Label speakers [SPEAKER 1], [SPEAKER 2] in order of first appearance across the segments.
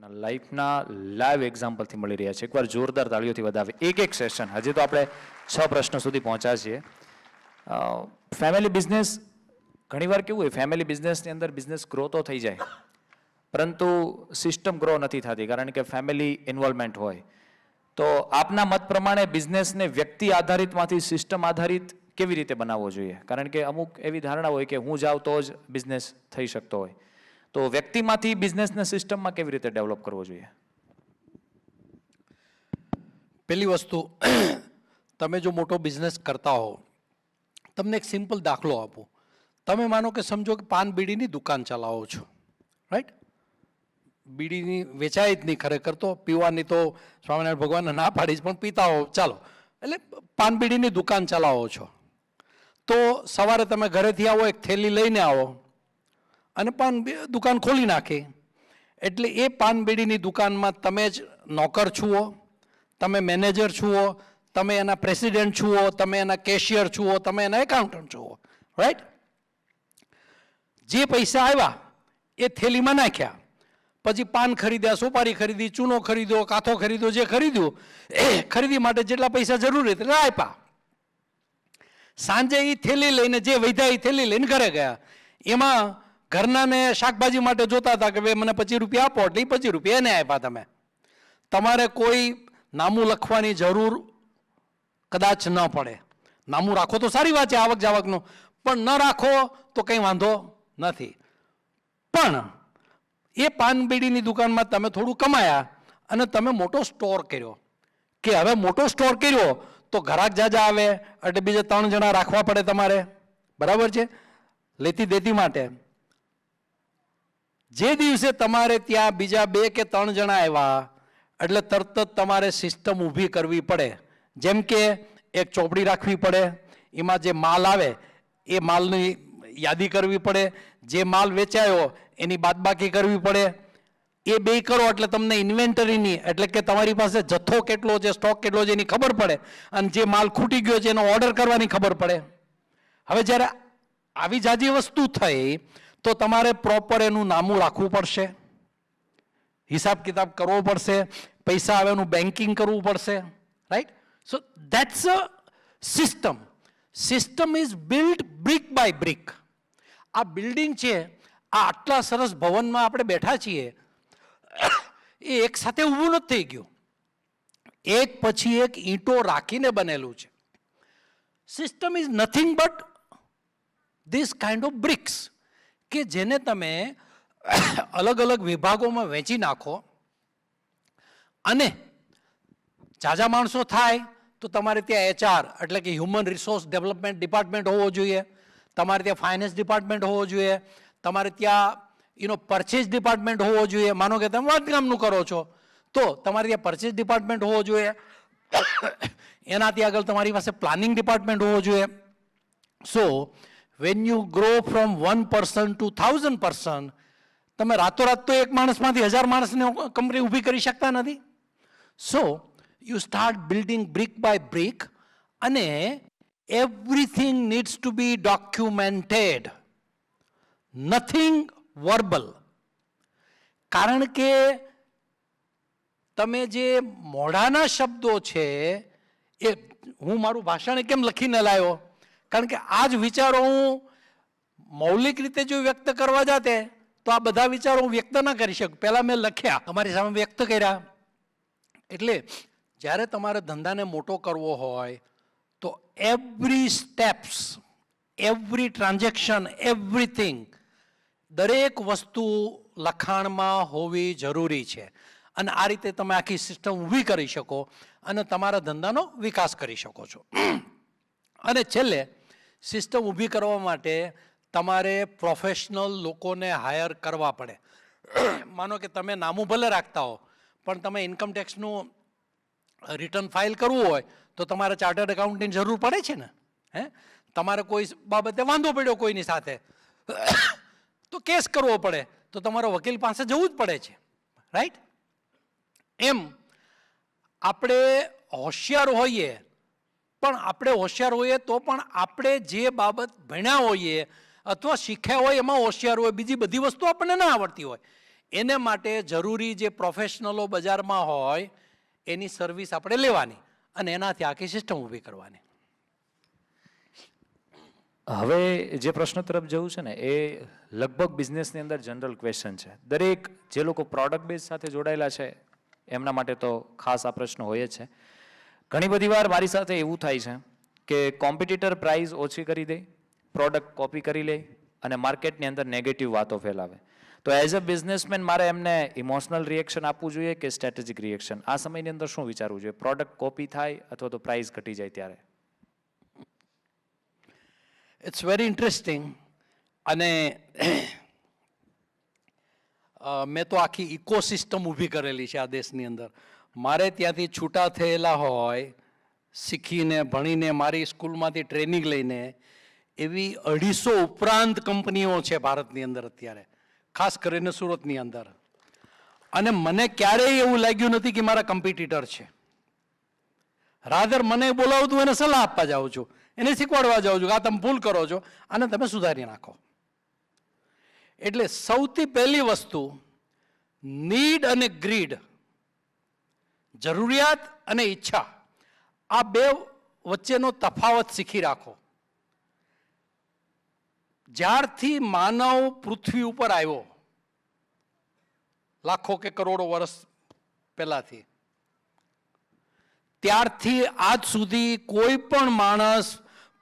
[SPEAKER 1] એના લાઈફના લાઈવ એક્ઝામ્પલથી મળી રહ્યા છે. એકવાર જોરદાર તાળીઓથી વધાવે. એક સેશન, હજી તો આપણે 6 પ્રશ્નો સુધી પહોંચ્યા છીએ. ફેમિલી બિઝનેસ, ઘણીવાર કેવું હોય, ફેમિલી બિઝનેસની અંદર બિઝનેસ ગ્રો તો થઈ જાય, પરંતુ સિસ્ટમ ગ્રો નથી થતી, કારણ કે ફેમિલી ઇન્વોલ્વમેન્ટ હોય. તો આપના મત પ્રમાણે બિઝનેસને વ્યક્તિ આધારિતમાંથી સિસ્ટમ આધારિત કેવી રીતે બનાવવો જોઈએ? કારણ કે અમુક એવી ધારણા હોય કે હું જાઉં તો જ બિઝનેસ થઈ શકતો હોય. તો વ્યક્તિમાંથી બિઝનેસને સિસ્ટમમાં કેવી રીતે ડેવલપ કરવો જોઈએ?
[SPEAKER 2] પહેલી વસ્તુ, તમે જો મોટો બિઝનેસ કરતા હો, તમને એક સિમ્પલ દાખલો આપું. તમે માનો કે સમજો કે પાન બીડીની દુકાન ચલાવો છો, રાઈટ? બીડીની વેચાય જ નહીં ખરેખર, તો પીવાની તો સ્વામિનારાયણ ભગવાનને ના પાડી જ, પણ પીતા હો ચાલો. એટલે પાન બીડીની દુકાન ચલાવો છો, તો સવારે તમે ઘરેથી આવો, એક થેલી લઈને આવો અને દુકાન ખોલી નાખી. એટલે એ પાન બીડીની દુકાનમાં તમે જ નોકર છુઓ, તમે મેનેજર છુઓ, તમે એના પ્રેસિડેન્ટ છુઓ, તમે એના કેશિયર છુઓ, તમે એના એકાઉન્ટન્ટ છુઓ, રાઈટ? જે પૈસા આવ્યા એ થેલીમાં નાખ્યા, પછી પાન ખરીદ્યા, સોપારી ખરીદી, ચૂનો ખરીદ્યો, કાથો ખરીદ્યો, જે ખરીદ્યું એ ખરીદી માટે જેટલા પૈસા જરૂરી એટલે આપ્યા. સાંજે એ થેલી લઈને, જે વધ્યા એ થેલી લઈને ઘરે ગયા. એમાં ઘરનાને શાકભાજી માટે જોતા હતા કે ભાઈ મને 25 રૂપિયા આપો, એટલે 25 રૂપિયા એને આપ્યા. તમારે કોઈ નામું લખવાની જરૂર કદાચ ન પડે. નામું રાખો તો સારી વાત છે આવક જાવકનું, પણ ન રાખો તો કંઈ વાંધો નથી. પણ એ પાન બીડીની દુકાનમાં તમે થોડું કમાયા અને તમે મોટો સ્ટોર કર્યો, કે હવે મોટો સ્ટોર કર્યો તો ઘરાક જાજા આવે એટલે બીજા 3 જણા રાખવા પડે તમારે, બરાબર છે, લેતી દેતી માટે. જે દિવસે તમારે ત્યાં બીજા 2 કે 3 જણા આવ્યા એટલે તરત જ તમારે સિસ્ટમ ઊભી કરવી પડે. જેમ કે એક ચોપડી રાખવી પડે, એમાં જે માલ આવે એ માલની યાદી કરવી પડે, જે માલ વેચાયો એની બાદબાકી કરવી પડે. એ 2 કરો એટલે તમને ઇન્વેન્ટરીની, એટલે કે તમારી પાસે જથ્થો કેટલો છે, સ્ટોક કેટલો છે એની ખબર પડે, અને જે માલ ખૂટી ગયો છે એનો ઓર્ડર કરવાની ખબર પડે. હવે જ્યારે આવી જાજી વસ્તુ થઈ તો તમારે પ્રોપર એનું નામું રાખવું પડશે, હિસાબ કિતાબ કરવો પડશે, પૈસા આવે એનું બેન્કિંગ કરવું પડશે, right? So that's a system. System is build brick by brick. આ બિલ્ડિંગ છે, આ આટલા સરસ ભવનમાં આપણે બેઠા છીએ, એ એક સાથે ઊભું નથી થઈ ગયું, એક પછી એક ઈંટો રાખીને બનેલું છે. System is nothing but this kind of BRICS, કે જેને તમે અલગ અલગ વિભાગોમાં વહેંચી નાખો. અને ઝાઝા માણસો થાય તો તમારે ત્યાં HR એટલે કે હ્યુમન રિસોર્સ ડેવલપમેન્ટ ડિપાર્ટમેન્ટ હોવો જોઈએ, તમારે ત્યાં ફાઇનાન્સ ડિપાર્ટમેન્ટ હોવો જોઈએ, તમારે ત્યાં પરચેઝ ડિપાર્ટમેન્ટ હોવો જોઈએ. માનો કે તમે બાંધકામનું કરો છો તો તમારે ત્યાં પરચેઝ ડિપાર્ટમેન્ટ હોવો જોઈએ, એનાથી આગળ તમારી પાસે પ્લાનિંગ ડિપાર્ટમેન્ટ હોવો જોઈએ. સો when you grow from 1 person to 1000 person, તમે રાતોરાત તો એક માણસમાંથી 1000 માણસની કંપની ઊભી કરી શકતા નથી. So you start building brick by brick, અને everything needs to be documented, nothing verbal. કારણ કે તમે જે મોઢાના શબ્દો છે એ, હું મારું ભાષણ કેમ લખીને લાવ્યો, કારણ કે આ જ વિચારો હું મૌલિક રીતે જો વ્યક્ત કરવા જાતે તો આ બધા વિચારો હું વ્યક્ત ના કરી શકું. પહેલાં મેં લખ્યા, તમારી સામે વ્યક્ત કર્યા. એટલે જ્યારે તમારે ધંધાને મોટો કરવો હોય તો every steps, every transaction, everything, દરેક વસ્તુ લખાણમાં હોવી જરૂરી છે. અને આ રીતે તમે આખી સિસ્ટમ ઊભી કરી શકો અને તમારા ધંધાનો વિકાસ કરી શકો છો. અને છેલ્લે સિસ્ટમ ઊભી કરવા માટે તમારે પ્રોફેશનલ લોકોને હાયર કરવા પડે. માનો કે તમે નામું ભલે રાખતા હો, પણ તમે ઇન્કમટેક્સનું રિટર્ન ફાઇલ કરવું હોય તો તમારે ચાર્ટર્ડ એકાઉન્ટની જરૂર પડે છે ને. તમારે કોઈ બાબતે વાંધો પડ્યો કોઈની સાથે તો કેસ કરવો પડે તો તમારો વકીલ પાસે જવું જ પડે છે, રાઈટ? એમ આપણે હોશિયાર હોઈએ, પણ આપણે હોશિયાર હોઈએ તો પણ આપણે જે બાબત ભણ્યા હોઈએ અથવા શીખ્યા હોય એમાં હોશિયાર હોય, બીજી બધી વસ્તુ આપણને ના આવડતી હોય. એને માટે જરૂરી જે પ્રોફેશનલો બજારમાં હોય એની સર્વિસ આપણે લેવાની અને એનાથી આખી સિસ્ટમ ઊભી કરવાની.
[SPEAKER 1] હવે જે પ્રશ્ન તરફ જવું છે ને એ લગભગ બિઝનેસની અંદર જનરલ ક્વેશ્ચન છે. દરેક જે લોકો પ્રોડક્ટ બેઝ સાથે જોડાયેલા છે એમના માટે તો ખાસ આ પ્રશ્ન હોય જ છે. ઘણી બધી વાર મારી સાથે એવું થાય છે કે કોમ્પિટિટર પ્રાઇસ ઓછી કરી દે, પ્રોડક્ટ કોપી કરી લે અને માર્કેટની અંદર નેગેટિવ વાતો ફેલાવે. તો એઝ અ બિઝનેસમેન મારે એમને ઇમોશનલ રિએક્શન આપવું જોઈએ કે સ્ટ્રેટેજિક રિએક્શન? આ સમયની અંદર શું વિચારવું જોઈએ? પ્રોડક્ટ કોપી થાય અથવા તો પ્રાઇસ ઘટી જાય ત્યારે?
[SPEAKER 2] It's very interesting. અને મેં તો આખી ઇકોસિસ્ટમ ઊભી કરેલી છે આ દેશની અંદર. મારે ત્યાંથી છૂટા થયેલા હોય, શીખીને ભણીને મારી સ્કૂલમાંથી ટ્રેનિંગ લઈને એવી 250 ઉપરાંત કંપનીઓ છે ભારતની અંદર અત્યારે, ખાસ કરીને સુરતની અંદર. અને મને ક્યારેય એવું લાગ્યું નથી કે મારા કમ્પિટિટર છે. રાધર મને બોલાવતું એને સલાહ આપવા જાઉં છું, એને શીખવાડવા જાઉં છું કે આ તમે ભૂલ કરો છો, આને તમે સુધારી નાખો. એટલે સૌથી પહેલી વસ્તુ નીડ અને ગ્રીડ, જરૂરિયાત અને ઈચ્છા, આ બે વચ્ચેનો તફાવત શીખી રાખો. જ્યારથી માનવ પૃથ્વી ઉપર આવ્યો લાખો કે કરોડો વર્ષ પહેલાથી, ત્યારથી આજ સુધી કોઈ પણ માણસ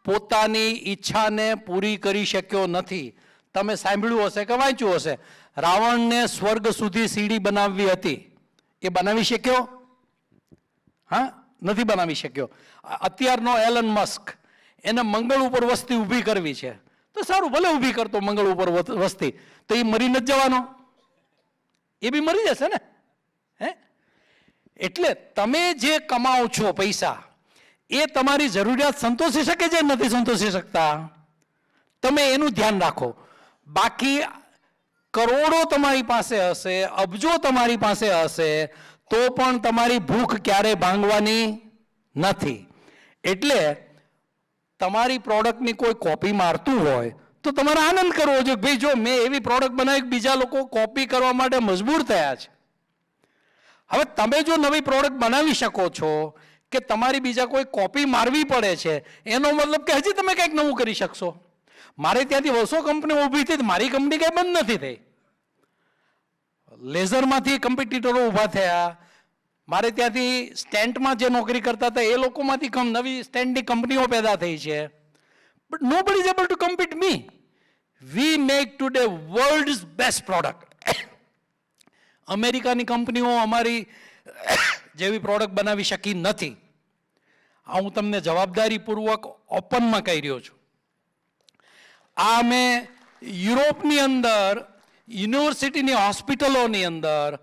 [SPEAKER 2] પોતાની ઈચ્છાને પૂરી કરી શક્યો નથી. તમે સાંભળ્યું હશે કે વાંચ્યું હશે, રાવણને સ્વર્ગ સુધી સીડી બનાવવી હતી, એ બનાવી શક્યો? હા, નથી બનાવી શક્યો. અત્યારનો એલન મસ્ક, એને મંગળ ઉપર વસ્તી ઊભી કરવી છે, તો સારું, ભલે ઊભી કરતો મંગળ ઉપર વસ્તી, તો એ મરી નથી જવાનો? એ બી મરી જશે ને. હે, એટલે તમે જે કમાઓ છો પૈસા, એ તમારી જરૂરિયાત સંતોષી શકે છે, નથી સંતોષી શકતા? તમે એનું ધ્યાન રાખો. બાકી કરોડો તમારી પાસે હશે, અબજો તમારી પાસે હશે, તો પણ તમારી ભૂખ ક્યારે ભાંગવાની નથી. એટલે તમારી પ્રોડક્ટની કોઈ કોપી મારતું હોય તો તમારે આનંદ કરવો જોઈએ. ભાઈ જો મેં એવી પ્રોડક્ટ બનાવી બીજા લોકો કોપી કરવા માટે મજબૂર થયા છે. હવે તમે જો નવી પ્રોડક્ટ બનાવી શકો છો કે તમારી બીજા કોઈ કોપી મારવી પડે છે, એનો મતલબ કે હજી તમે કંઈક નવું કરી શકશો. મારે ત્યાંથી વર્ષો કંપની ઊભી થઈ, મારી કંપની કંઈ બંધ નથી થઈ. લેઝરમાંથી કોમ્પિટિટરો ઊભા થયા. મારે ત્યાંથી સ્ટેન્ટમાં જે નોકરી કરતા હતા એ લોકોમાંથી નવી સ્ટેન્ટની કંપનીઓ પેદા થઈ છે. But nobody is able to compete me. We make today world's best product. અમેરિકાની કંપનીઓ અમારી જેવી પ્રોડક્ટ બનાવી શકી નથી. આ હું તમને જવાબદારીપૂર્વક ઓપનમાં કહી રહ્યો છું. આ અમે યુરોપની અંદર યુનિવર્સિટીની હોસ્પિટલોની અંદર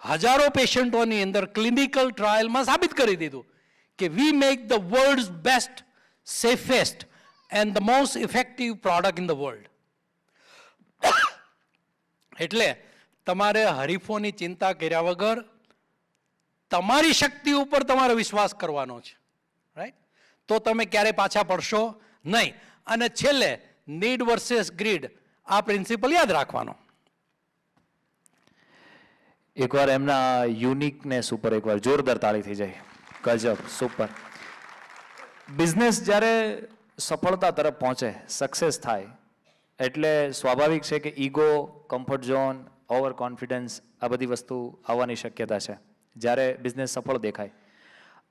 [SPEAKER 2] હજારો પેશન્ટોની અંદર ક્લિનિકલ ટ્રાયલમાં સાબિત કરી દીધું કે we make the world's best, safest and the most effective product in the world. એટલે તમારે હરીફોની ચિંતા કર્યા વગર તમારી શક્તિ ઉપર તમારે વિશ્વાસ કરવાનો છે, રાઈટ? તો તમે ક્યારે પાછા પડશો નહીં. અને છેલ્લે નીડ વર્સેસ ગ્રીડ, આ પ્રિન્સિપલ યાદ રાખવાનો.
[SPEAKER 1] એકવાર એમના યુનિકનેસ ઉપર એકવાર જોરદાર તાળી થઈ જાય. ગજબ, સુપર. બિઝનેસ જ્યારે સફળતા તરફ પહોંચે, સક્સેસ થાય, એટલે સ્વાભાવિક છે કે ego, comfort zone, over confidence, આ બધી વસ્તુ આવવાની શક્યતા છે જ્યારે બિઝનેસ સફળ દેખાય.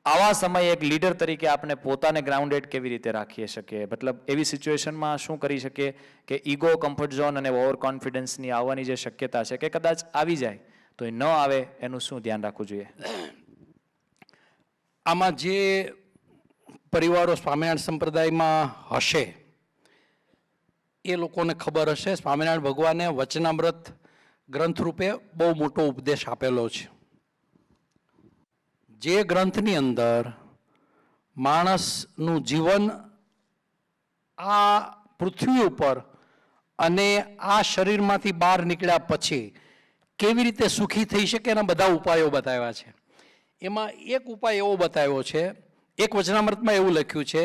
[SPEAKER 1] આવા સમયે એક લીડર તરીકે આપણે પોતાને ગ્રાઉન્ડેડ કેવી રીતે રાખી શકીએ? મતલબ એવી સિચ્યુએશનમાં શું કરી શકીએ કે ઈગો, કમ્ફર્ટ ઝોન અને ઓવર કોન્ફિડન્સની આવવાની જે શક્યતા છે કે કદાચ આવી જાય તો એ ન આવે, એનું શું ધ્યાન રાખવું જોઈએ?
[SPEAKER 2] આમાં જે પરિવારો સ્વામિનારાયણ સંપ્રદાયમાં હશે એ લોકોને ખબર હશે, સ્વામિનારાયણ ભગવાને વચનામૃત ગ્રંથ રૂપે બહુ મોટો ઉપદેશ આપેલો છે. જે ગ્રંથની અંદર માણસનું જીવન આ પૃથ્વી ઉપર અને આ શરીરમાંથી બહાર નીકળ્યા પછી કેવી રીતે સુખી થઈ શકે એના બધા ઉપાયો બતાવ્યા છે. એમાં એક ઉપાય એવો બતાવ્યો છે, એક વચનામૃતમાં એવું લખ્યું છે,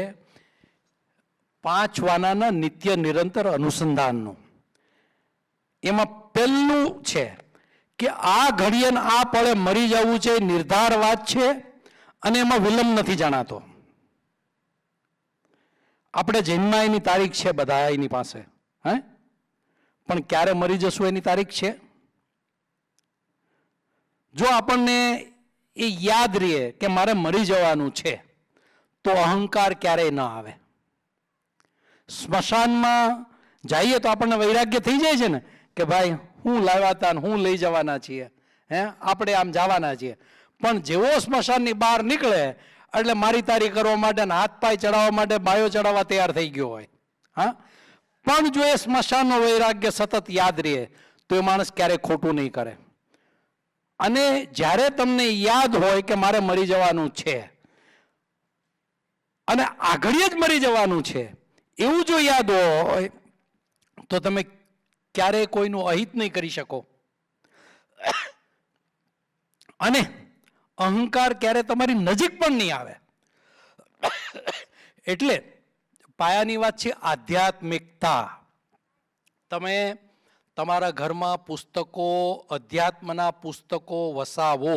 [SPEAKER 2] 5 વાનાના નિત્ય નિરંતર અનુસંધાનનું. એમાં પહેલું છે કે આ ઘડીએ ને આ પળે મરી જવું છે એ નિર્ધાર વાત છે અને એમાં વિલંબ નથી જણાતો. આપણે જન્મા એની તારીખ છે બધા એની પાસે, હે, પણ ક્યારે મરી જશું એની તારીખ છે? જો આપણને એ યાદ રહે કે મારે મરી જવાનું છે તો અહંકાર ક્યારેય ન આવે. સ્મશાનમાં જઈએ તો આપણને વૈરાગ્ય થઈ જાય છે ને કે ભાઈ હું લાવ્યા હતા, હું લઈ જવાના છીએ, હે, આપણે આમ જવાના છીએ. પણ જેવો સ્મશાનની બહાર નીકળે એટલે મારી તારી કરવા માટે, હાથ પાય ચડાવવા માટે બાયો ચડાવવા તૈયાર થઈ ગયો હોય. હા, પણ જો એ સ્મશાનનો વૈરાગ્ય સતત યાદ રહે તો એ માણસ ક્યારેય ખોટું નહીં કરે. અને જ્યારે તમને યાદ હોય કે મારે મરી જવાનું છે અને આગળ જ મરી જવાનું છે એવું જો યાદ હોય તો તમે ક્યારેય કોઈનું અહિત નહીં કરી શકો. અને અહંકાર ક્યારે તમારી નજીક પણ નહીં આવે. એટલે પાયાની વાત છે આધ્યાત્મિકતા. તમે તમારા ઘરમાં પુસ્તકો, અધ્યાત્મના પુસ્તકો વસાવો.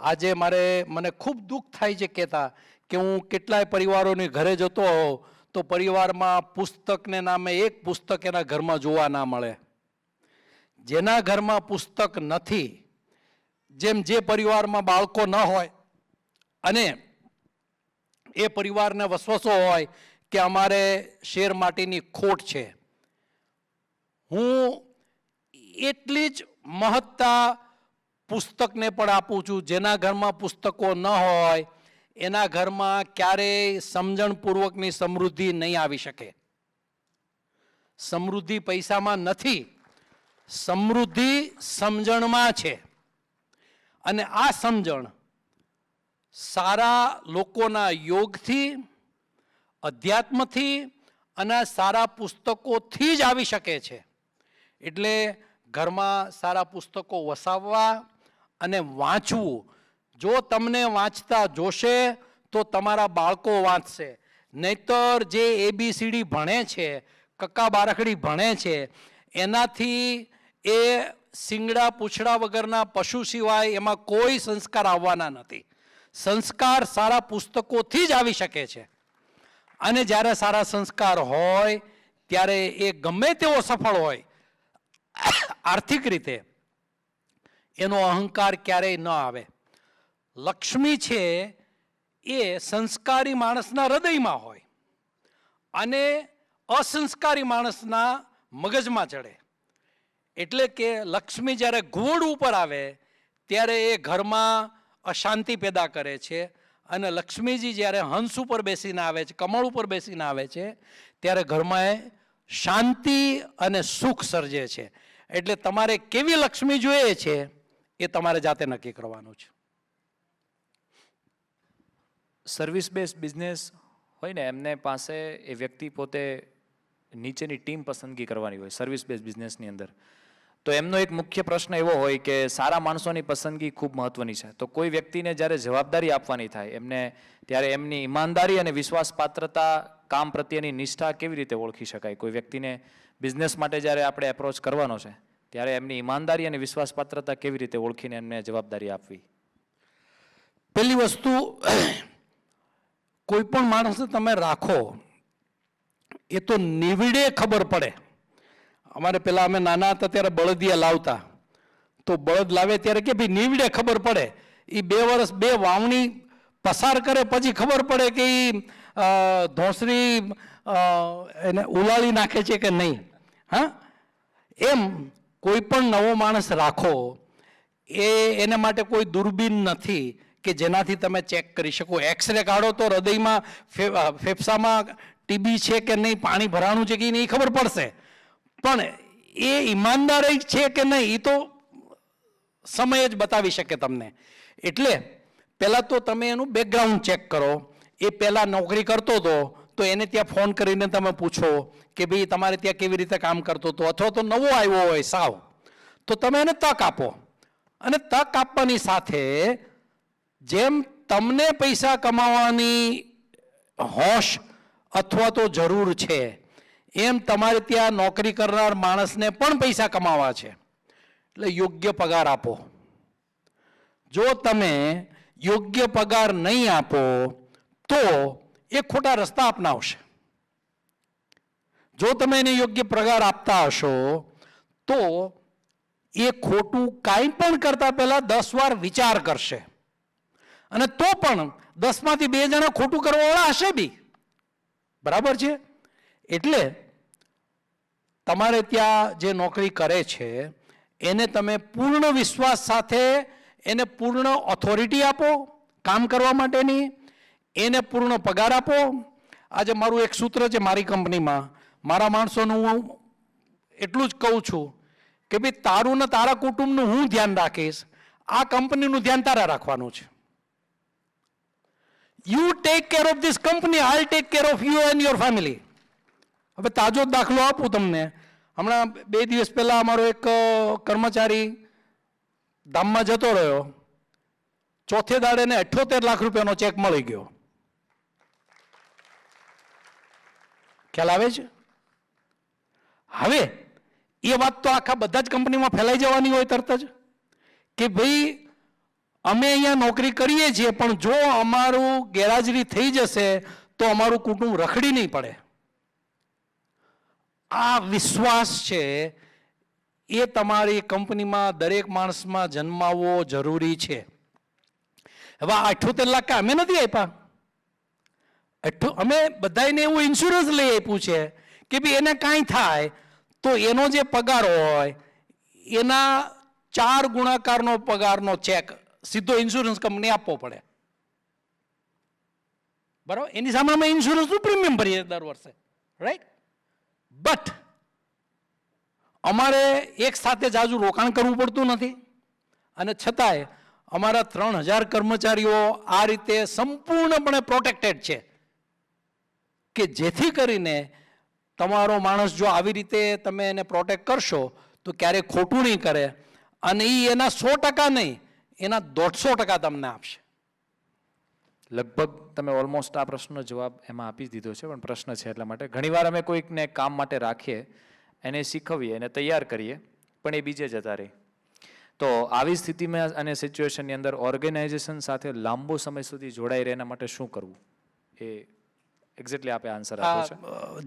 [SPEAKER 2] આજે મને ખૂબ દુઃખ થાય છે કહેતા કે હું કેટલાય પરિવારોની ઘરે જતો હોઉં તો પરિવારમાં પુસ્તકને નામે એક પુસ્તક એના ઘરમાં જોવા ના મળે. જેના ઘરમાં પુસ્તક નથી, જેમ જે પરિવારમાં બાળકો ન હોય અને એ પરિવારને વસવસો હોય કે અમારે શેર માટીની ખોટ છે, હું એટલી જ મહત્તા પુસ્તકને પણ આપું છું. જેના ઘરમાં પુસ્તકો ન હોય એના ઘરમાં ક્યારેય સમજણપૂર્વકની સમૃદ્ધિ નહીં આવી શકે. સમૃદ્ધિ પૈસામાં નથી, સમૃદ્ધિ સમજણમાં છે. અને આ સમજણ સારા લોકોના યોગથી, અધ્યાત્મથી અને સારા પુસ્તકોથી જ આવી શકે છે. એટલે ઘરમાં સારા પુસ્તકો વસાવવા અને વાંચવું. જો તમને વાંચતા જોશે તો તમારા બાળકો વાંચશે. નહીતર જે ABCD ભણે છે, કક્કા બારખડી ભણે છે, એનાથી એ શિંગડા પૂંછડા વગરના પશુ સિવાય એમાં કોઈ સંસ્કાર આવવાના નથી. સંસ્કાર સારા પુસ્તકોથી જ આવી શકે છે. અને જ્યારે સારા સંસ્કાર હોય ત્યારે એ ગમે તેવો સફળ હોય આર્થિક રીતે, એનો અહંકાર ક્યારેય ન આવે. લક્ષ્મી છે એ સંસ્કારી માણસના હૃદયમાં હોય અને અસંસ્કારી માણસના મગજમાં ચડે. એટલે કે લક્ષ્મી જ્યારે ઘોડ ઉપર આવે ત્યારે એ ઘરમાં અશાંતિ પેદા કરે છે અને લક્ષ્મીજી જ્યારે હંસ ઉપર બેસીને આવે છે, કમળ ઉપર બેસીને આવે છે, ત્યારે ઘરમાં એ શાંતિ અને સુખ સર્જે છે. એટલે તમારે કેવી લક્ષ્મી જોઈએ છે એ તમારે જાતે નક્કી કરવાનું છે.
[SPEAKER 1] સર્વિસ બેઝ બિઝનેસ હોય ને, એમને પાસે એ વ્યક્તિ પોતે નીચેની ટીમ પસંદગી કરવાની હોય સર્વિસ બેઝ બિઝનેસની અંદર. તો એમનો એક મુખ્ય પ્રશ્ન એવો હોય કે સારા માણસોની પસંદગી ખૂબ મહત્વની છે. તો કોઈ વ્યક્તિને જ્યારે જવાબદારી આપવાની થાય એમને, ત્યારે એમની ઈમાનદારી અને વિશ્વાસપાત્રતા, કામ પ્રત્યેની નિષ્ઠા કેવી રીતે ઓળખી શકાય? કોઈ વ્યક્તિને બિઝનેસ માટે જ્યારે આપણે એપ્રોચ કરવાનો છે ત્યારે એમની ઈમાનદારી અને વિશ્વાસપાત્રતા કેવી રીતે ઓળખીને એમને જવાબદારી આપવી?
[SPEAKER 2] પહેલી વસ્તુ, કોઈ પણ માણસને તમે રાખો એ તો નિવડે ખબર પડે. અમારે પેલા અમે નાના હતા ત્યારે બળદિયા લાવતા, તો બળદ લાવે ત્યારે કે ભાઈ નિવડે ખબર પડે. એ 2 વર્ષ 2 વાવણી પસાર કરે પછી ખબર પડે કે એ ધોંસરી એને ઉલાળી નાખે છે કે નહીં. હા, એમ કોઈ પણ નવો માણસ રાખો એને માટે કોઈ દૂરબીન નથી કે જેનાથી તમે ચેક કરી શકો. એક્સરે કાઢો તો હૃદયમાં, ફેફસામાં TB છે કે નહીં, પાણી ભરાણું છે કે નહીં, એ ખબર પડશે. પણ એ ઈમાનદારી છે કે નહીં એ તો સમય જ બતાવી શકે તમને. એટલે પહેલાં તો તમે એનું બેકગ્રાઉન્ડ ચેક કરો. એ પહેલાં નોકરી કરતો હતો તો એને ત્યાં ફોન કરીને તમે પૂછો કે ભાઈ તમારે ત્યાં કેવી રીતે કામ કરતો હતો, અથવા તો નવો આવ્યો હોય સાવ, તો તમે એને તક આપો. અને તક આપવાની સાથે જેમ તમને પૈસા કમાવાની હોશ અથવા તો જરૂર છે, એમ તમારે ત્યાં નોકરી કરનાર માણસને પણ પૈસા કમાવા છે. એટલે યોગ્ય પગાર આપો. જો તમે યોગ્ય પગાર નહીં આપો તો એ ખોટા રસ્તા અપનાવશે. જો તમે એને યોગ્ય પગાર આપતા હશો તો એ ખોટું કાંઈ પણ કરતા પહેલા 10 વાર વિચાર કરશે, અને તો પણ 10 માંથી 2 જણા ખોટું કરવાવાળા હશે બી. બરાબર છે? એટલે તમારે ત્યાં જે નોકરી કરે છે એને તમે પૂર્ણ વિશ્વાસ સાથે એને પૂર્ણ ઓથોરિટી આપો કામ કરવા માટેની, એને પૂર્ણ પગાર આપો. આજે મારું એક સૂત્ર છે મારી કંપનીમાં, મારા માણસોનું હું એટલું જ કહું છું કે ભાઈ તારું ને તારા કુટુંબનું હું ધ્યાન રાખીશ, આ કંપનીનું ધ્યાન તારે રાખવાનું છે. You take care of this company, I take care of you and your family. હવે તાજો દાખલો આપું તમને. હમણાં 2 દિવસ પહેલા અમારો એક કર્મચારી ધામમાં જતો રહ્યો, ચોથે દાડે એને 78 લાખ રૂપિયાનો ચેક મળી ગયો. ખ્યાલ આવે છે? હવે એ વાત તો આખા બધા જ કંપનીમાં ફેલાઈ જવાની હોય તરત જ કે ભાઈ અમે અહીંયા નોકરી કરીએ છીએ પણ જો અમારું ગેરહાજરી થઈ જશે તો અમારું કુટુંબ રખડી નહીં પડે. આ વિશ્વાસ છે એ તમારી કંપનીમાં દરેક માણસમાં જન્માવવો જરૂરી છે. હવે 78 લાખ અમે નથી આપ્યા, અમે બધાને એવું ઇન્સ્યોરન્સ લઈ આપ્યું છે કે ભાઈ એને કાંઈ થાય તો એનો જે પગાર હોય એના 4 ગુણાકારનો પગારનો ચેક સીધો ઇન્સ્યોરન્સ કંપની આપવો પડે. બરાબર? એની સામે અમે ઇન્સ્યોરન્સનું પ્રીમિયમ ભરીએ દર વર્ષે, રાઈટ? બટ અમારે એક સાથે જાજુ રોકાણ કરવું પડતું નથી, અને છતાંય અમારા 3000 કર્મચારીઓ આ રીતે સંપૂર્ણપણે પ્રોટેક્ટેડ છે કે જેથી કરીને તમારો માણસ જો આવી રીતે તમે એને પ્રોટેક્ટ કરશો તો ક્યારેય ખોટું નહીં કરે, અને એ એના 100% નહીં, એના 150% તમને આપશે.
[SPEAKER 1] લગભગ તમે ઓલમોસ્ટ આ પ્રશ્નનો જવાબ એમાં આપી દીધો છે, પણ પ્રશ્ન છે એટલા માટે. ઘણીવાર અમે કોઈકને કામ માટે રાખીએ, એને શીખવીએ, એને તૈયાર કરીએ, પણ એ બીજે જતા રહે. તો આવી સ્થિતિમાં અને સિચ્યુએશનની અંદર ઓર્ગેનાઇઝેશન સાથે લાંબો સમય સુધી જોડાઈ રહે એના માટે શું કરવું, એ એક્ઝેક્ટલી આપે આન્સર આપ્યો છે.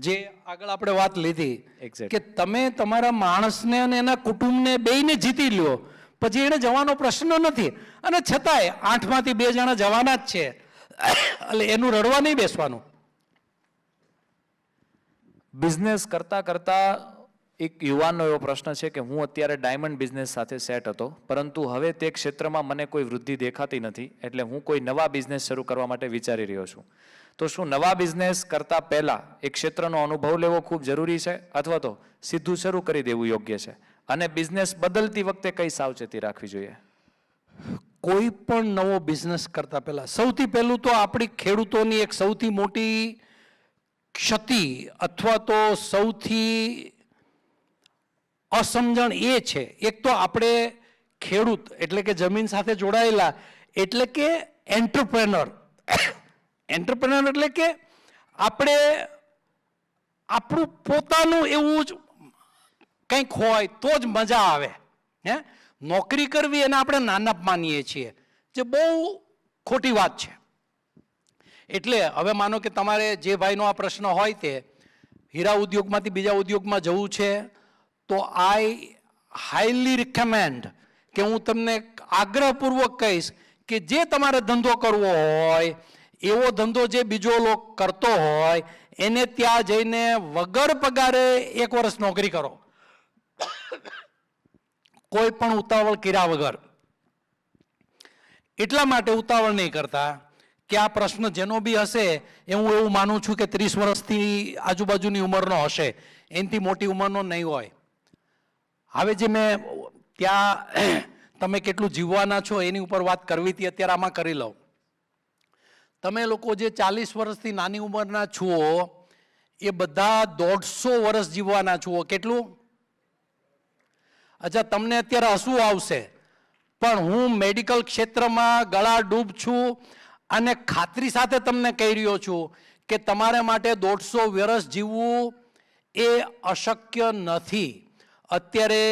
[SPEAKER 2] જે આગળ આપણે વાત લીધી
[SPEAKER 1] Exactly.
[SPEAKER 2] કે તમે તમારા માણસને અને એના કુટુંબને બેયને જીતી લ્યો પછી એને જવાનો પ્રશ્ન નથી, અને છતાંય 8 માંથી 2 જણા જવાના જ છે, એટલે એનું રડવા નહીં બેસવાનું.
[SPEAKER 1] બિઝનેસ કરતા કરતા એક યુવાનનો એવો પ્રશ્ન છે કે હું અત્યારે ડાયમંડ બિઝનેસ સાથે સેટ હતો, પરંતુ હવે તે ક્ષેત્રમાં મને કોઈ વૃદ્ધિ દેખાતી નથી, એટલે હું કોઈ નવા બિઝનેસ શરૂ કરવા માટે વિચારી રહ્યો છું. તો શું નવા બિઝનેસ કરતા પહેલા એક ક્ષેત્રનો અનુભવ લેવો ખૂબ જરૂરી છે, અથવા તો સીધું શરૂ કરી દેવું યોગ્ય છે? અને બિઝનેસ બદલતી વખતે કઈ સાવચેતી રાખવી જોઈએ?
[SPEAKER 2] કોઈ પણ નવો બિઝનેસ કરતા પહેલા સૌથી પહેલું તો આપણી ખેડૂતોની એક સૌથી મોટી ક્ષતિ અથવા તો સૌથી અસમજણ એ છે, એક તો આપણે ખેડૂત એટલે કે જમીન સાથે જોડાયેલા એટલે કે એન્ટરપ્રેનર. એન્ટરપ્રેનર એટલે કે આપણે આપણું પોતાનું એવું જ કંઈક હોય તો જ મજા આવે. નોકરી કરવી એને આપણે નાનપ માનીએ છીએ, જે બહુ ખોટી વાત છે. એટલે હવે માનો કે તમારે જે ભાઈનો આ પ્રશ્ન હોય તે હીરા ઉદ્યોગમાંથી બીજા ઉદ્યોગમાં જવું છે, તો આઈ હાઈલી રિકમેન્ડ કે હું તમને આગ્રહપૂર્વક કહીશ કે જે તમારે ધંધો કરવો હોય એવો ધંધો જે બીજો લોક કરતો હોય એને ત્યાં જઈને વગર પગારે 1 વર્ષ નોકરી કરો, કોઈ પણ ઉતાવળ કર્યા વગર. એટલા માટે ઉતાવળ નહીં કરતા કે આ પ્રશ્ન જેનો બી હશે એ હું એવું માનું છું કે 30 વર્ષથી આજુબાજુની ઉંમરનો હશે, એનાથી મોટી ઉંમરનો નહીં હોય. હવે જે મેં ત્યાં તમે કેટલું જીવવાના છો એની ઉપર વાત કરવી હતી, અત્યારે આમાં કરી લઉં. તમે લોકો જે 40 વર્ષથી નાની ઉંમરના છો એ બધા 150 વર્ષ જીવવાના છો. કેટલું? અચ્છા, તમને અત્યારે હસવું આવશે, પણ હું મેડિકલ ક્ષેત્રમાં ગળા ડૂબ છું અને ખાતરી સાથે તમને કહી રહ્યો છું કે તમારા માટે 150 વર્ષ જીવવું એ અશક્ય નથી. અત્યારે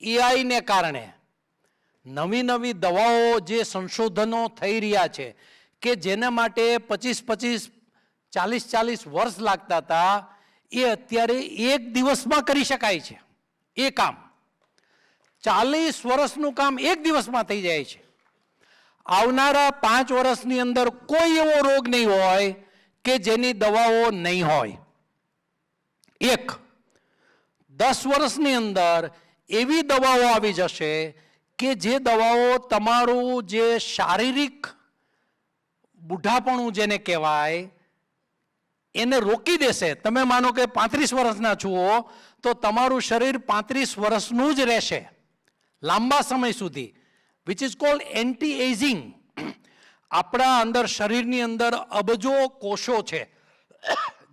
[SPEAKER 2] એઆઈને કારણે નવી નવી દવાઓ જે સંશોધનો થઈ રહ્યા છે કે જેના માટે 25-25, 40-40 વર્ષ લાગતા હતા, એ અત્યારે એક દિવસમાં કરી શકાય છે. એ કામ 40 વર્ષનું કામ એક દિવસમાં થઈ જાય છે. આવનારા 5 વર્ષની અંદર કોઈ એવો રોગ નહીં હોય કે જેની દવાઓ નહીં હોય. 10 વર્ષની અંદર એવી દવાઓ આવી જશે કે જે દવાઓ તમારું જે શારીરિક બુઢાપણું જેને કહેવાય એને રોકી દેશે. તમે માનો કે 35 વર્ષના છો તો તમારું શરીર 35 વર્ષનું જ રહેશે લાંબા સમય સુધી, which is called anti ageing. આપણા અંદર શરીરની અંદર અબજો કોષો છે.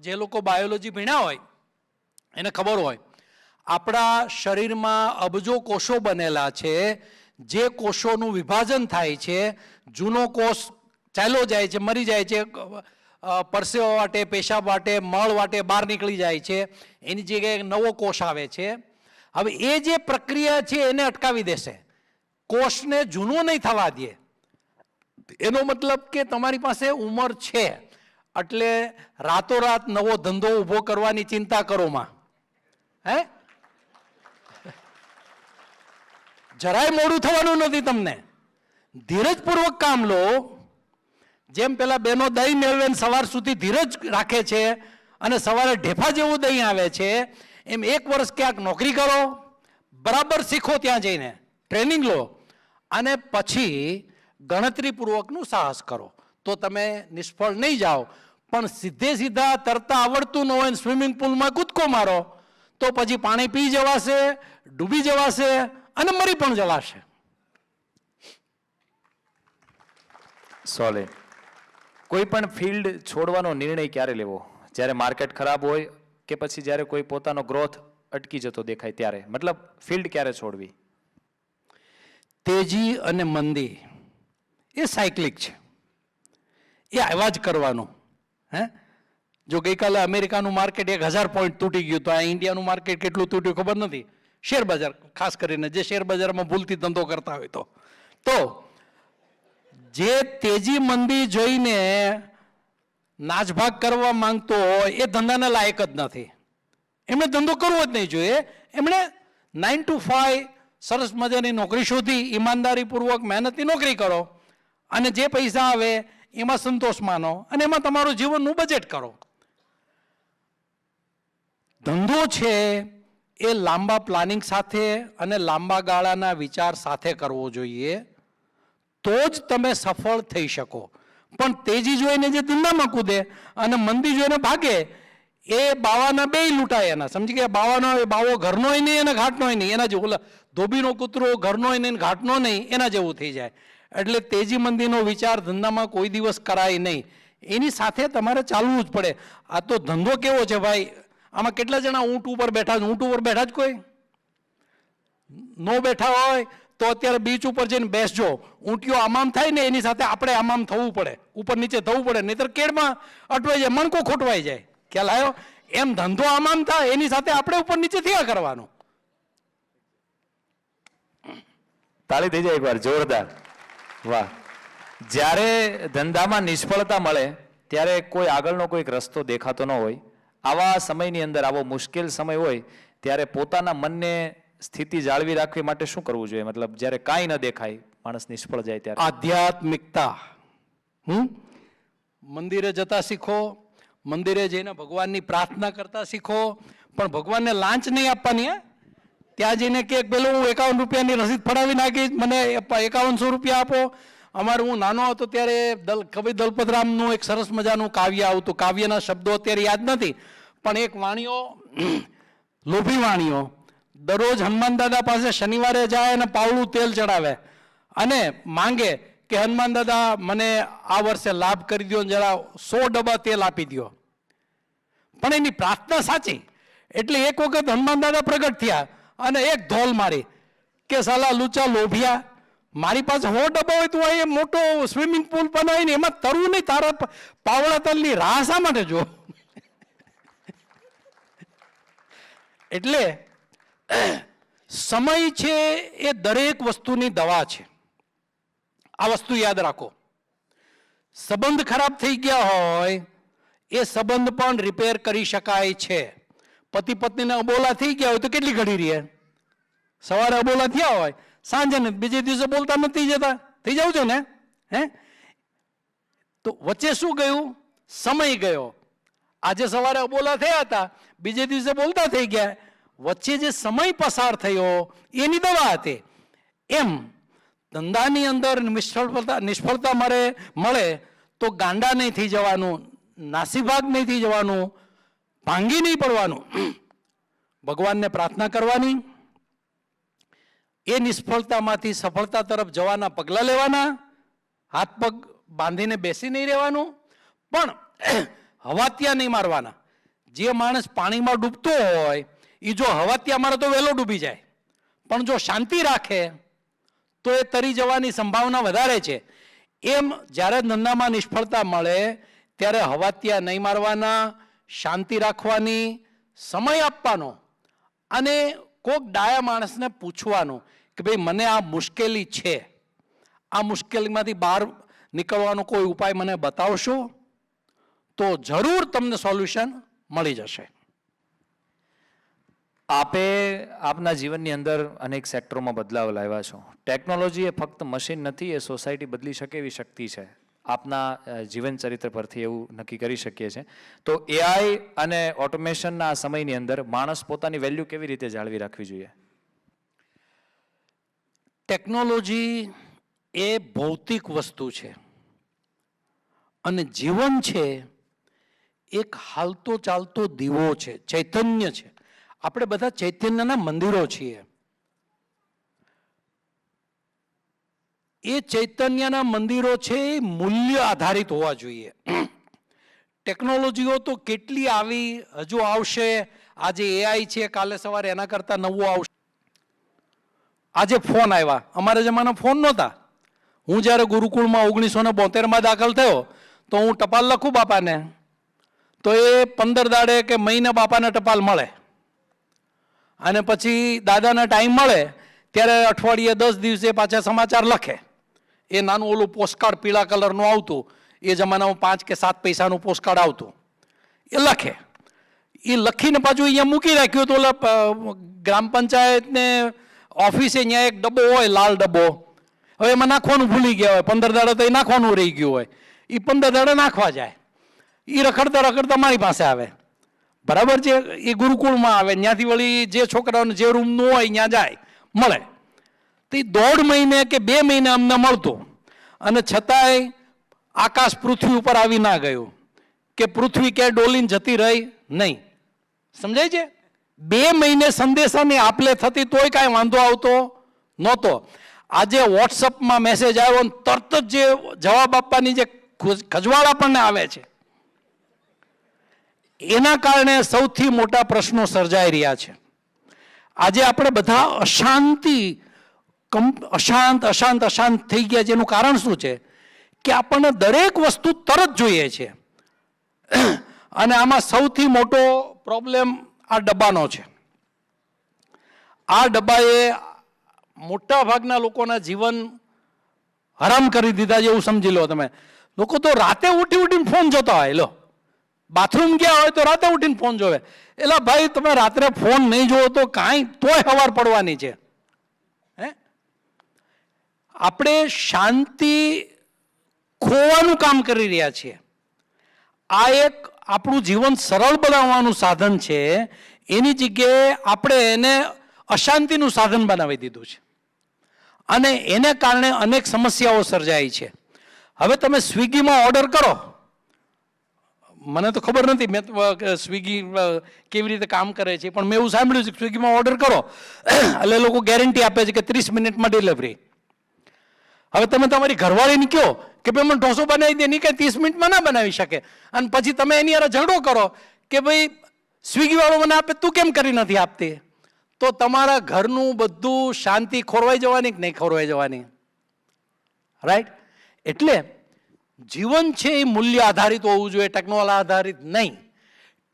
[SPEAKER 2] જે લોકો બાયોલોજી ભણ્યા હોય એને ખબર હોય, આપણા શરીરમાં અબજો કોષો બનેલા છે. જે કોષોનું વિભાજન થાય છે, જૂનો કોષ ચાલ્યો જાય છે, મરી જાય છે, પરસેવા વાટે, પેશાબ વાટે, મળ વાટે બહાર નીકળી જાય છે, એની જગ્યાએ નવો કોષ આવે છે. હવે એ જે પ્રક્રિયા છે એને અટકાવી દેશે, કોષને જૂનો નહીં થવા દે. એનો મતલબ કે તમારી પાસે ઉંમર છે એટલે રાતોરાત નવો ધંધો ઊભો કરવાની ચિંતા કરો માં. હે, જરાય મોડું થવાનું નથી તમને. ધીરજપૂર્વક કામ લો. જેમ પેલા બહેનો દહીં મેળવે સવાર સુધી ધીરજ રાખે છે અને સવારે ઢેફા જેવું દહીં આવે છે, એમ 1 વર્ષ ક્યાંક નોકરી કરો, બરાબર શીખો, ત્યાં જઈને ટ્રેનિંગ લો અને પછી ગણતરીપૂર્વકનું સાહસ કરો તો તમે નિષ્ફળ નહીં જાઓ. પણ સીધા તરતા આવડતું ન હોય સ્વિમિંગ પુલમાં કૂદકો મારો તો પછી પાણી પી જવાશે, ડૂબી જવાશે અને મરી પણ જવાશે.
[SPEAKER 1] સોલિડ. કોઈ પણ ફિલ્ડ છોડવાનો નિર્ણય ક્યારે લેવો? જ્યારે માર્કેટ ખરાબ હોય કે પછી જ્યારે કોઈ પોતાનો ગ્રોથ અટકી જતો દેખાય ત્યારે? મતલબ ફિલ્ડ ક્યારે છોડવી?
[SPEAKER 2] તેજી અને મંદી એ સાયકલિક છે, એ આવ્યા જ કરવાનું. હે, જો ગઈકાલે અમેરિકાનું માર્કેટ 1000 પોઈન્ટ તૂટી ગયું તો આ ઇન્ડિયાનું માર્કેટ કેટલું તૂટ્યું ખબર નથી. શેર બજાર ખાસ કરીને, જે શેર બજારમાં ભૂલથી ધંધો કરતા હોય તો જે તેજી મંદી જોઈને નાચભાગ કરવા માંગતો હોય એ ધંધાને લાયક જ નથી. એમણે ધંધો કરવો જ નહીં જોઈએ. એમણે 9 to 5 સરસ મજાની નોકરી શોધી, ઈમાનદારીપૂર્વક મહેનતની નોકરી કરો અને જે પૈસા આવે એમાં સંતોષ માનો અને એમાં તમારું જીવનનું બજેટ કરો. ધંધો છે એ લાંબા પ્લાનિંગ સાથે અને લાંબા ગાળાના વિચાર સાથે કરવો જોઈએ, તો જ તમે સફળ થઈ શકો. પણ તેજી જોઈને જે ધંધામાં કૂદે અને મંદી જોઈને ભાગે એ બાવાના બેય લૂંટાય એના. સમજી ગયા? બાવાનો એ બાવો ઘરનોય નહીં અને ઘાટનોય નહીં, એના જેવું. ધોબીનો કૂતરો ઘરનોય નહીં ઘાટનો નહીં, એના જેવું થઈ જાય. એટલે તેજી મંદીનો વિચાર ધંધામાં કોઈ દિવસ કરાય નહીં. એની સાથે તમારે ચાલવું જ પડે. આ તો ધંધો કેવો છે ભાઈ, આમાં કેટલા જણા ઊંટ ઉપર બેઠા છે? ઊંટ ઉપર બેઠા જ કોઈ નો બેઠા હોય તો અત્યારે બીચ ઉપર જઈને બેસજો. ઊંટીઓ આમામ થાય ને એની સાથે આપણે આમામ થવું પડે, ઉપર નીચે થવું પડે, નહીતર કેળમાં અટવાઈ જાય, મણકો ખોટવાઈ જાય. ખ્યાલ આવ્યો? એમ ધંધો આમામ થાય એની સાથે આપણે ઉપર નીચે થયા કરવાનું.
[SPEAKER 1] તાળી થઈ જાય એકવાર જોરદાર. વાહ. જ્યારે ધંધામાં નિષ્ફળતા મળે ત્યારે કોઈ આગળનો કોઈક રસ્તો દેખાતો ન હોય, આવા સમયની અંદર, આવો મુશ્કેલ સમય હોય ત્યારે પોતાના મનને સ્થિતિ જાળવી રાખવી માટે શું કરવું જોઈએ? મતલબ જ્યારે કાંઈ ન દેખાય, માણસ નિષ્ફળ જાય ત્યારે.
[SPEAKER 2] આધ્યાત્મિકતા. મંદિરે જતા શીખો, મંદિરે જઈને ભગવાનની પ્રાર્થના કરતા શીખો, પણ ભગવાનને લાંચ નહીં આપવાની. ત્યાં જઈને કે પેલું હું 51 રૂપિયાની રસીદ ફડાવી નાખીશ, મને 5100 રૂપિયા આપો. અમારે હું નાનો હતો ત્યારે કવિ દલપતરામનું એક સરસ મજાનું કાવ્ય આવતું. કાવ્યના શબ્દો અત્યારે યાદ નથી, પણ એક વાણીઓ, લોભી વાણીઓ, દરરોજ હનુમાન દાદા પાસે શનિવારે જાય અને પાવળું તેલ ચડાવે અને માંગે કે હનુમાન દાદા મને આ વર્ષે લાભ કરી દો, જરા 100 ડબ્બા તેલ આપી દો. પણ એની પ્રાર્થના સાચી. એટલે એક વખત હનુમાન દાદા પ્રગટ થયા અને એક ધોલ મારી કે સાલા લુચા લોભિયા, મારી પાસે 100 ડબ્બા હોય તો એ મોટો સ્વિમિંગ પુલ બનાવીને એમાં તરવું નહીં, તારા પાવડા તલની રાહ શા માટે જો? એટલે સમય છે એ દરેક વસ્તુની દવા છે. આ વસ્તુ યાદ રાખો. સંબંધ ખરાબ થઈ ગયા હોય એ સંબંધ પણ રિપેર કરી શકાય છે. પતિ પત્નીને અબોલા થઈ ગયા હોય તો કેટલી ઘડી રહે? સવારે અબોલા થયા હોય, સાંજે ને બીજે દિવસે બોલતા નથી જતા, થઈ જાવ છો ને? હે, તો વચ્ચે શું ગયું? સમય ગયો. આજે સવારે અબોલા થયા હતા, બીજે દિવસે બોલતા થઈ ગયા, વચ્ચે જે સમય પસાર થયો એની દવા હતી. એમ ધંધાની અંદર નિષ્ફળતા મળે તો ગાંડા નહીં થઈ જવાનું, નાસીભાગ નહીં થઈ જવાનું, ભાંગી નહીં પડવાનું, ભગવાનને પ્રાર્થના કરવાની, એ નિષ્ફળતામાંથી સફળતા તરફ જવાના પગલાં લેવાના, હાથ પગ બાંધીને બેસી નહીં રહેવાનું, પણ હવાતિયા નહીં મારવાના. જે માણસ પાણીમાં ડૂબતો હોય એ જો હવાતિયા મારે તો વહેલો ડૂબી જાય, પણ જો શાંતિ રાખે તો એ તરી જવાની સંભાવના વધારે છે. એમ જ્યારે ધંધામાં નિષ્ફળતા મળે ત્યારે હવાતિયા નહીં મારવાના, શાંતિ રાખવાની, સમય આપવાનો અને કોઈક ડાયા માણસને પૂછવાનું કે ભાઈ મને આ મુશ્કેલી છે, આ મુશ્કેલીમાંથી બહાર નીકળવાનો કોઈ ઉપાય મને બતાવશો? તો જરૂર તમને સોલ્યુશન મળી જશે.
[SPEAKER 1] આપે આપના જીવનની અંદર અનેક સેક્ટરોમાં બદલાવ લાવ્યા છો. ટેકનોલોજી એ ફક્ત મશીન નથી, એ સોસાયટી બદલી શકે એવી શક્તિ છે. આપના જીવન ચરિત્ર પરથી એવું નક્કી કરી શકીએ છીએ. તો એઆઈ અને ઓટોમેશનના આ સમયની અંદર માણસ પોતાની વેલ્યુ કેવી રીતે જાળવી રાખવી જોઈએ?
[SPEAKER 2] ટેકનોલોજી એ ભૌતિક વસ્તુ છે અને જીવન છે એક હાલતો ચાલતો દીવો છે, ચૈતન્ય છે. આપણે બધા ચૈતન્યના મંદિરો છીએ. એ ચૈતન્યના મંદિરો છે એ મૂલ્ય આધારિત હોવા જોઈએ. ટેકનોલોજીઓ તો કેટલી આવી, હજુ આવશે. આજે એઆઈ છે, કાલે સવારે એના કરતાં નવું આવશે. આજે ફોન આવ્યા, અમારા જમાના ફોન નહોતા. હું જ્યારે ગુરુકુળમાં 1972માં દાખલ થયો તો હું ટપાલ લખું બાપાને તો એ 15 દાડે કે મહિને બાપાને ટપાલ મળે, અને પછી દાદાના ટાઈમ મળે ત્યારે અઠવાડિયે 10 દિવસે પાછા સમાચાર લખે. એ નાનું ઓલું પોસ્ટકાર્ડ પીળા કલરનું આવતું, એ જમાનામાં 5 કે 7 પૈસાનું પોસ્ટકાર્ડ આવતું, એ લખે. એ લખીને પાછું અહીંયા મૂકી રાખ્યું તો ઓલા ગ્રામ પંચાયતને ઓફિસે અહીંયા એક ડબ્બો હોય, લાલ ડબ્બો. હવે એમાં નાખવાનું ભૂલી ગયા હોય, 15 દાડા તો એ નાખવાનું રહી ગયું હોય, એ 15 દાડા નાખવા જાય. એ રખડતા રખડતા મારી પાસે આવે, બરાબર છે. એ ગુરુકુળમાં આવે, ત્યાંથી વળી જે છોકરાઓને જે રૂમનું હોય ત્યાં જાય, મળે. તો એ 1.5 મહિને કે 2 મહિને અમને મળતું, અને છતાંય આકાશ પૃથ્વી ઉપર આવી ના ગયું કે પૃથ્વી ક્યાંય ડોલીને જતી રહી નહીં. સમજાય છે? 2 મહિને સંદેશાની આપલે થતી તોય કાંઈ વાંધો આવતો નહોતો. આજે વોટ્સઅપમાં મેસેજ આવ્યો ને તરત જ જે જવાબ આપવાની જે ખજવાળ આપણને આવે છે, એના કારણે સૌથી મોટા પ્રશ્નો સર્જાઈ રહ્યા છે. આજે આપણે બધા અશાંત થઈ ગયા છે. એનું કારણ શું છે કે આપણને દરેક વસ્તુ તરત જોઈએ છે. અને આમાં સૌથી મોટો પ્રોબ્લેમ આ ડબ્બાનો છે. આ ડબ્બાએ મોટા ભાગના લોકોના જીવન હરામ કરી દીધા છે એવું સમજી લો તમે. લોકો તો રાતે ઉઠીને ફોન જોતા હોય. લો, બાથરૂમ ગયા હોય તો રાતે ઉઠીને ફોન જોવે. એટલે ભાઈ તમે રાત્રે ફોન નહીં જોવો તો કાંઈ તોય સવાર પડવાની છે. હે, આપણે શાંતિ ખોવાનું કામ કરી રહ્યા છીએ. આ એક આપણું જીવન સરળ બનાવવાનું સાધન છે, એની જગ્યાએ આપણે એને અશાંતિનું સાધન બનાવી દીધું છે, અને એને કારણે અનેક સમસ્યાઓ સર્જાઈ છે. હવે તમે સ્વિગીમાં ઓર્ડર કરો, મને તો ખબર નથી મેં સ્વિગી કેવી રીતે કામ કરે છે, પણ મેં એવું સાંભળ્યું છે કે સ્વિગીમાં ઓર્ડર કરો એટલે લોકો ગેરંટી આપે છે કે 30 મિનિટમાં ડિલિવરી. હવે તમે તમારી ઘરવાળીને કહો કે ભાઈ મને ઢોસો બનાવી દે, નહીં કાંઈ 30 મિનિટમાં ના બનાવી શકે, અને પછી તમે એની યાર ઝઘડો કરો કે ભાઈ સ્વિગીવાળો મને આપે, તું કેમ કરી નથી આપતી, તો તમારા ઘરનું બધું શાંતિ ખોરવાઈ જવાની કે નહીં ખોરવાઈ જવાની? રાઈટ? એટલે જીવન છે એ મૂલ્ય આધારિત હોવું જોઈએ, ટેકનોલોજી આધારિત નહીં.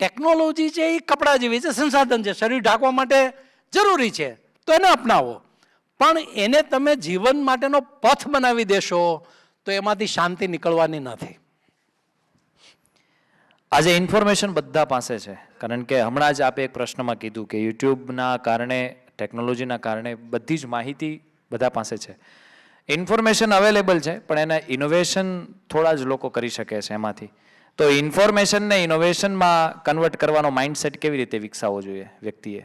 [SPEAKER 2] ટેકનોલોજી છે એ કપડાં જેવી છે, સંસાધન છે, શરીર ઢાંકવા માટે જરૂરી છે, તો એને અપનાવો. પણ એને તમે જીવન માટેનો પથ બનાવી દેશો તો એમાંથી શાંતિ નીકળવાની નથી.
[SPEAKER 1] આજે ઇન્ફોર્મેશન બધા પાસે છે, કારણ કે હમણાં જ આપે એક પ્રશ્નમાં કીધું કે યુટ્યુબના કારણે, ટેકનોલોજીના કારણે બધી જ માહિતી બધા પાસે છે. ઇન્ફોર્મેશન અવેલેબલ છે, પણ એના ઇનોવેશન થોડા જ લોકો કરી શકે છે એમાંથી. તો ઇન્ફોર્મેશનને ઇનોવેશનમાં કન્વર્ટ કરવાનો માઇન્ડસેટ કેવી રીતે વિકસાવવો જોઈએ વ્યક્તિએ?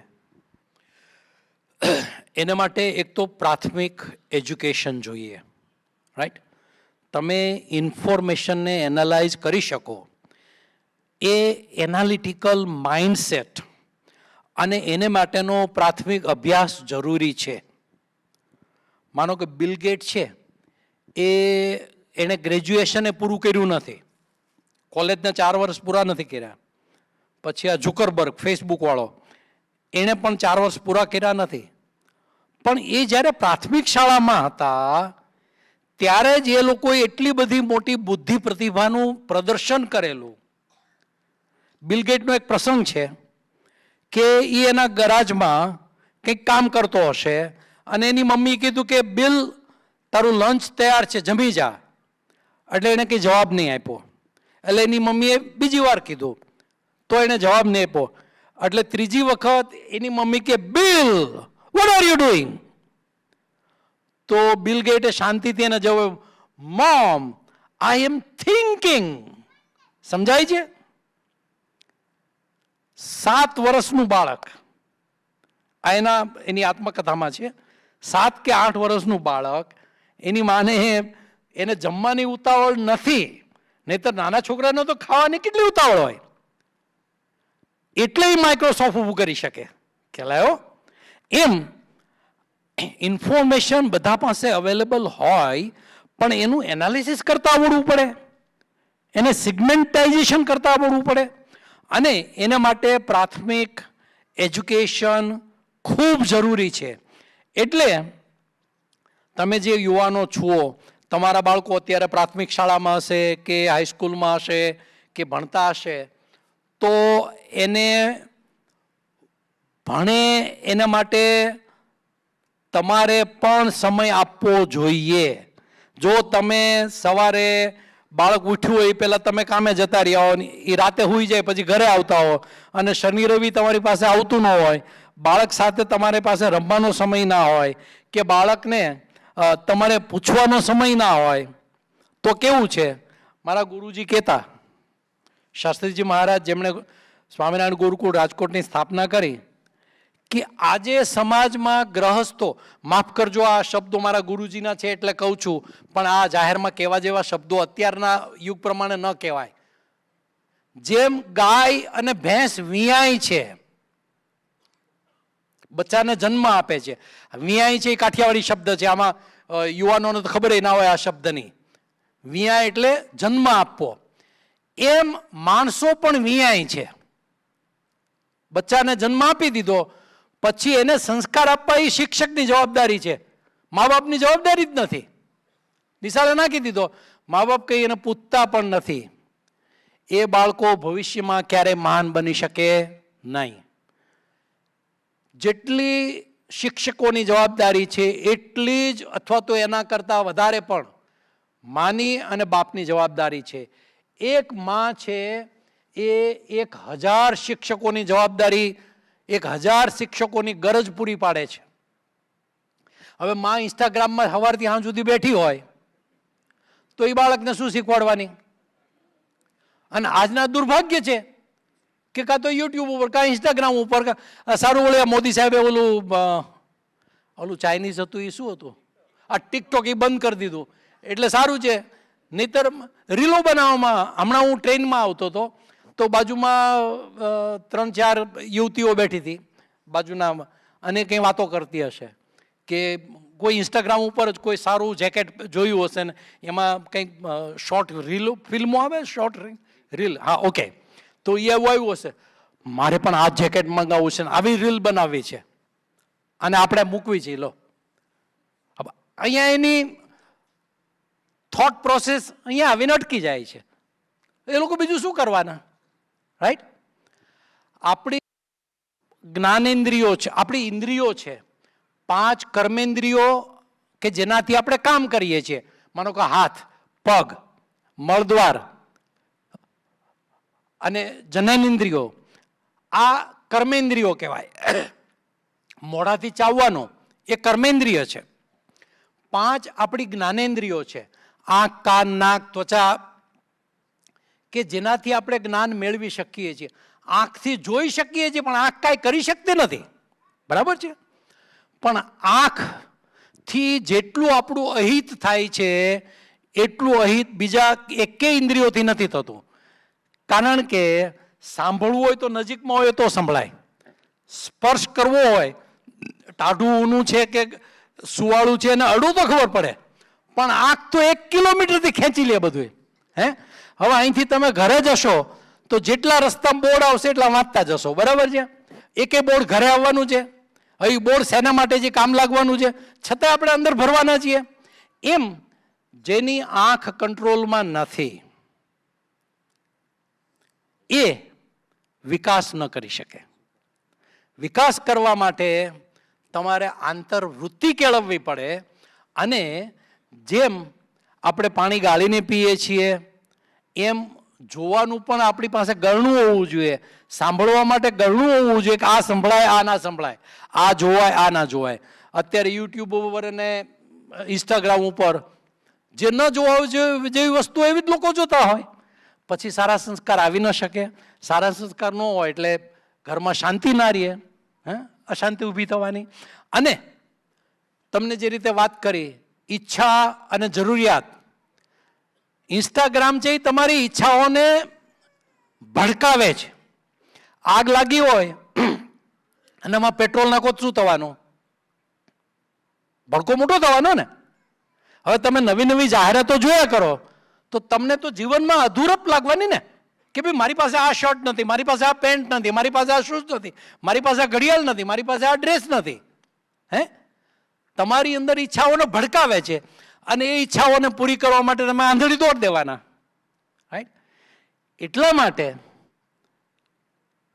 [SPEAKER 2] એના માટે એક તો પ્રાથમિક એજ્યુકેશન જોઈએ, રાઈટ? તમે ઇન્ફોર્મેશનને એનાલાઇઝ કરી શકો એ એનાલિટિકલ માઇન્ડસેટ અને એને માટેનો પ્રાથમિક અભ્યાસ જરૂરી છે. માનો કે બિલ ગેટ છે, એણે ગ્રેજ્યુએશન પૂરું કર્યું નથી, કોલેજના 4 વર્ષ પૂરા નથી કર્યા. પછી આ ઝુકરબર્ગ ફેસબુકવાળો, એણે પણ 4 વર્ષ પૂરા કર્યા નથી. પણ એ જ્યારે પ્રાથમિક શાળામાં હતા ત્યારે જ એ લોકોએ એટલી બધી મોટી બુદ્ધિ પ્રતિભાનું પ્રદર્શન કરેલું. બિલ ગેટનો એક પ્રસંગ છે કે એ એના ગરાજમાં કંઈક કામ કરતો હશે અને એની મમ્મીએ કીધું કે બિલ, તારું લંચ તૈયાર છે, જમી જા. એટલે એણે કંઈ જવાબ નહીં આપ્યો. એટલે એની મમ્મીએ બીજી વાર કીધું તો એણે જવાબ નહીં આપ્યો. એટલે ત્રીજી વખત એની મમ્મી કે bill, what are you doing? તો બિલ ગેટે શાંતિથી એને જવાબ, મોમ, આઈ એમ થિંકિંગ. સમજાય છે? 7 વર્ષનું બાળક, આ એની આત્મકથામાં છે, 7 કે 8 વર્ષનું બાળક, એની માને એને જમવાની ઉતાવળ નથી, નહીંતર નાના છોકરાને તો ખાવાની કેટલી ઉતાવળ હોય, એટલે માઇક્રોસોફ્ટ ઊભું કરી શકે. ખ્યાલ એમ ઇન્ફોર્મેશન બધા પાસે અવેલેબલ હોય, પણ એનું એનાલિસિસ કરતા આવડવું પડે, એને સિગમેન્ટાઇઝેશન કરતા આવડવું પડે, અને એના માટે પ્રાથમિક એજ્યુકેશન ખૂબ જરૂરી છે. એટલે તમે જે યુવાનો છો, તમારા બાળકો અત્યારે પ્રાથમિક શાળામાં હશે કે હાઈસ્કૂલમાં હશે કે ભણતા હશે, તો એને ભણે એના માટે તમારે પણ સમય આપવો જોઈએ. જો તમે સવારે બાળક ઉઠ્યું હોય એ પહેલાં તમે કામે જતા રહ્યા હો, એ રાતે સૂઈ જાય પછી ઘરે આવતા હો, અને શનિ રવિ તમારી પાસે આવતું ન હોય, બાળક સાથે તમારી પાસે રમવાનો સમય ના હોય, કે બાળકને તમારે પૂછવાનો સમય ના હોય, તો કેવું છે? મારા ગુરુજી કહેતા, શાસ્ત્રીજી મહારાજ, જેમણે સ્વામિનારાયણ ગુરુકુળ રાજકોટની સ્થાપના કરી, કે આજે સમાજમાં ગ્રહસ્થો, માફ કરજો આ શબ્દો મારા ગુરુજીના છે એટલે કહું છું, પણ આ જાહેરમાં કહેવા જેવા શબ્દો અત્યારના યુગ પ્રમાણે ન કહેવાય. જેમ ગાય અને ભેંસ વિયાય છે, બચ્ચાને જન્મ આપે છે, વિયાય છે એ કાઠિયાવાડી શબ્દ છે, આમાં યુવાનોને તો ખબર ના હોય આ શબ્દની. વિયાય એટલે જન્મ આપવો. એમ માણસો પણ વિયાય છે. બચ્ચાને જન્મ આપી દીધો પછી એને સંસ્કાર આપવા એ શિક્ષકની જવાબદારી છે, મા બાપની જવાબદારી જ નથી. નિશાળે નાખી દીધો, મા બાપ કંઈ એને પૂછતા પણ નથી. એ બાળકો ભવિષ્યમાં ક્યારેય મહાન બની શકે નહીં. જેટલી શિક્ષકોની જવાબદારી છે એટલી જ, અથવા તો એના કરતાં વધારે પણ માની અને બાપની જવાબદારી છે. એક માં છે એ 1000 શિક્ષકોની જવાબદારી, 1000 શિક્ષકોની ગરજ પૂરી પાડે છે. હવે માં ઇન્સ્ટાગ્રામમાં સવારથી સાંજ સુધી બેઠી હોય તો એ બાળકને શું શીખવાડવાની? અને આજના દુર્ભાગ્ય છે કે કાં તો યુટ્યુબ ઉપર, કાં ઇન્સ્ટાગ્રામ ઉપર, સારું વળે મોદી સાહેબે ઓલું ચાઇનીઝ હતું એ શું હતું, આ ટિકટોક એ બંધ કરી દીધું એટલે સારું છે. નહીતર રીલો બનાવવામાં, હમણાં હું ટ્રેનમાં આવતો હતો તો બાજુમાં 3-4 યુવતીઓ બેઠી હતી બાજુના, અને કંઈ વાતો કરતી હશે કે કોઈ ઇન્સ્ટાગ્રામ ઉપર જ કોઈ સારું જેકેટ જોયું હશે ને એમાં કંઈક શોર્ટ રીલ ફિલ્મો આવે, શોર્ટ રીલ, હા ઓકે, તો એ એવું આવ્યું હશે, મારે પણ આ જેકેટ મંગાવવું છે ને આવી રીલ બનાવવી છે અને આપણે મૂકવી છે. લો, અહીંયા એની થોટ પ્રોસેસ અહીંયા આવીને અટકી જાય છે. એ લોકો બીજું શું કરવાના, રાઈટ? આપણી જ્ઞાનેન્દ્રિયો છે, આપણી ઇન્દ્રિયો છે, 5 કર્મેન્દ્રિયો કે જેનાથી આપણે કામ કરીએ છીએ, માનો કે હાથ, પગ, મળદ્વાર અને જનનેન્દ્રિયો, આ કર્મેન્દ્રિયો કહેવાય. મોઢાથી ચાવવાનો એ કર્મેન્દ્રિય છે. 5 આપણી જ્ઞાનેન્દ્રિયો છે, આંખ, કાન, નાક, ત્વચા, કે જેનાથી આપણે જ્ઞાન મેળવી શકીએ છીએ. આંખથી જોઈ શકીએ છીએ, પણ આંખ કાંઈ કરી શકતી નથી, બરાબર છે. પણ આંખથી જેટલું આપણું અહિત થાય છે એટલું અહિત બીજા એકેય ઇન્દ્રિયોથી નથી થતું. કારણ કે સાંભળવું હોય તો નજીકમાં હોય તો સંભળાય, સ્પર્શ કરવો હોય, ટાઢું ઊનું છે કે સુવાળું છે એને અડું તો ખબર પડે, પણ આંખ તો 1 કિલોમીટરથી ખેંચી લે બધું. હવે અહીંથી તમે ઘરે જશો તો જેટલા રસ્તામાં બોર્ડ આવશે એટલા વાંચતા જશો, બરાબર છે. એકે બોર્ડ ઘરે આવવાનું છે, હવે બોર્ડ શેના માટે જે કામ લાગવાનું છે, છતાં આપણે અંદર ભરવાના છીએ. એમ જેની આંખ કંટ્રોલમાં નથી એ વિકાસ ન કરી શકે. વિકાસ કરવા માટે તમારે આંતરવૃત્તિ કેળવવી પડે. અને જેમ આપણે પાણી ગાળીને પીએ છીએ એમ જોવાનું પણ આપણી પાસે ગળનું હોવું જોઈએ, સાંભળવા માટે ગળનું હોવું જોઈએ કે આ સંભળાય, આ ના સંભળાય, આ જોવાય, આ ના જોવાય. અત્યારે યુટ્યુબ ઉપર અને ઇન્સ્ટાગ્રામ ઉપર જે ન જોવા જેવી વસ્તુ એવી જ લોકો જોતા હોય. પછી સારા સંસ્કાર આવી ન શકે. સારા સંસ્કાર ન હોય એટલે ઘરમાં શાંતિ ના રહે, અશાંતિ ઊભી થવાની. અને તમને જે રીતે વાત કરી ઈચ્છા અને જરૂરિયાત, ઇન્સ્ટાગ્રામ છે એ તમારી ઈચ્છાઓને ભડકાવે છે. આગ લાગી હોય અને એમાં પેટ્રોલ નાખો શું થવાનું? ભડકો મોટો થવાનો ને. હવે તમે નવી નવી જાહેરાતો જોયા કરો તો તમને તો જીવનમાં અધૂરપ લાગવાની ને, કે ભાઈ મારી પાસે આ શર્ટ નથી, મારી પાસે આ પેન્ટ નથી, મારી પાસે આ શૂઝ નથી, મારી પાસે આ ઘડિયાળ નથી, મારી પાસે આ ડ્રેસ નથી. તમારી અંદર ઈચ્છાઓને ભડકાવે છે અને એ ઈચ્છાઓને પૂરી કરવા માટે તમે આંધળી દોડ દેવાના. રાઈટ. એટલા માટે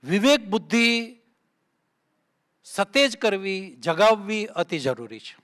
[SPEAKER 2] વિવેક બુદ્ધિ સતેજ કરવી, જગાવવી અતિ જરૂરી છે.